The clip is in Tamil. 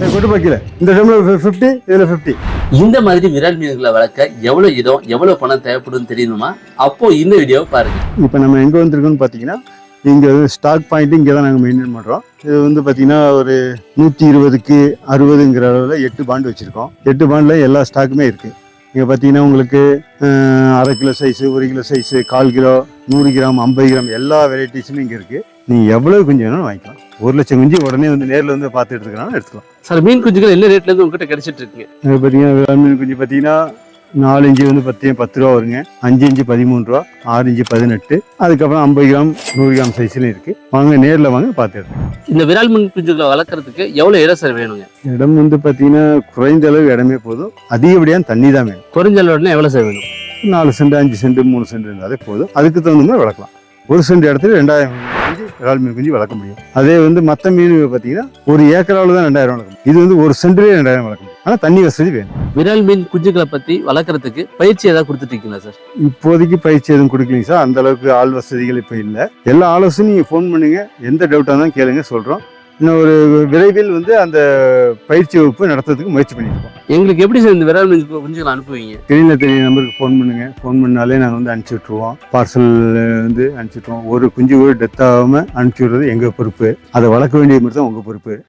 கொட்டு பாக்கல இந்த டைம்ல 50 இதுல 50. இந்த மாதிரி விரால் மீன்களை வளர்க்க எவ்வளவு இடம் எவ்வளவு பணம் தேவைப்படும் தெரியணுமா? அப்போ இந்த வீடியோவை பாருங்க. இப்போ நம்ம எங்க வந்திருக்கோம்னு பாத்தீங்கன்னா, இங்க ஸ்டாக் பாயிண்ட் இங்கே தான் நாங்கள் மெயின்டைன் பண்றோம். இது வந்து பாத்தீங்கன்னா ஒரு 120க்கு 60ங்கிற அளவில் 8 பாண்டு வச்சிருக்கோம். 8 பாண்டில் எல்லா ஸ்டாக்குமே இருக்கு. இங்கே பார்த்தீங்கன்னா உங்களுக்கு 1/2 kilo size, 1 kilo size, 1/4 kilo, 100 gram, 50 gram எல்லா வெரைட்டிஸுமே இங்கே இருக்குது. நீங்கள் எவ்வளவு குஞ்சு வேணாலும் வாங்கிக்கலாம். 1 லட்சம் குஞ்சு உடனே வந்து நேரில் வந்து பார்த்து எடுத்துக்கலாம் எடுத்துக்கலாம். சார், மீன் குஞ்சுகள் என்ன ரேட்ல இருந்து உங்ககிட்ட கிடைச்சிட்டு இருக்குங்க? இங்கே பார்த்தீங்கன்னா மீன் குஞ்சு பார்த்தீங்கன்னா 4 இன்ச்சு வந்து 10 ரூபா வருங்க, 5 இன்ச்சு 13 ரூபா, 6 இன்ச்சு 18, அதுக்கப்புறம் 50 கிராம் 100 கிராம் சைஸ்லையும் இருக்குது. வாங்க நேரில் வாங்க பார்த்து எடுத்துக்கலாம். இந்த விரால் மீன் குஞ்சுகளை வளர்க்கறதுக்கு எவ்வளவு இடம் சார் வேணுங்க? இடம் வந்து பார்த்தீங்கன்னா குறைந்த அளவு இடமே போதும், அதிகப்படியான தண்ணி தான் வேணும். குறைஞ்ச அளவுனா எவ்வளவு சார் வேணும்? 4 சென்ட், 5 சென்ட், 3 சென்ட் இருந்தாலே போதும். அதுக்கு தகுந்த மாதிரி வளர்க்கலாம். 1 சென்ட் இடத்துல 2000 குஞ்சு விரால் மீன் குஞ்சு வளர்க்க முடியும். அதே வந்து மற்ற மீன் பார்த்தீங்கன்னா 1 ஏக்கராவில் தான் 2000 வளர்க்க முடியும். இது வந்து 1 சென்ட்லேயே 2000 வளர்க்க முடியும். ஆனால் தண்ணி வசதி வேணும். விரால் மீன் குஞ்சுகளை பத்தி வளர்க்கறதுக்கு பயிற்சி ஏதாவது கொடுத்துட்டு இருக்கீங்களா சார்? இப்போதைக்கு பயிற்சி எதுவும் கொடுக்கலைங்க சார். அந்த அளவுக்கு ஆள் வசதிகள் இப்போ இல்லை. எல்லா ஆலோசனையும் நீங்கள் ஃபோன் பண்ணுங்க, எந்த டவுட்டாக இருந்தாலும் கேளுங்க, சொல்கிறோம். இன்னும் ஒரு விரைவில் வந்து அந்த பயிற்சி வகுப்பு நடத்துறதுக்கு முயற்சி பண்ணியிருக்கோம். எங்களுக்கு எப்படி சார் இந்த விரால் மீன் குஞ்சுகளை அனுப்புவீங்க? ஸ்க்ரீனில் தெரிய நம்பருக்கு ஃபோன் பண்ணுங்க. ஃபோன் பண்ணாலே நாங்கள் வந்து அனுப்பிச்சி விட்ருவோம். பார்சல் வந்து அனுப்பிச்சி விட்ருவோம். ஒரு குஞ்சு கூட டெத் ஆகாமல் அனுப்பிச்சி விடுறது எங்கள் பொறுப்பு. அதை வளர்க்க வேண்டியது மட்டும் தான் உங்கள் பொறுப்பு.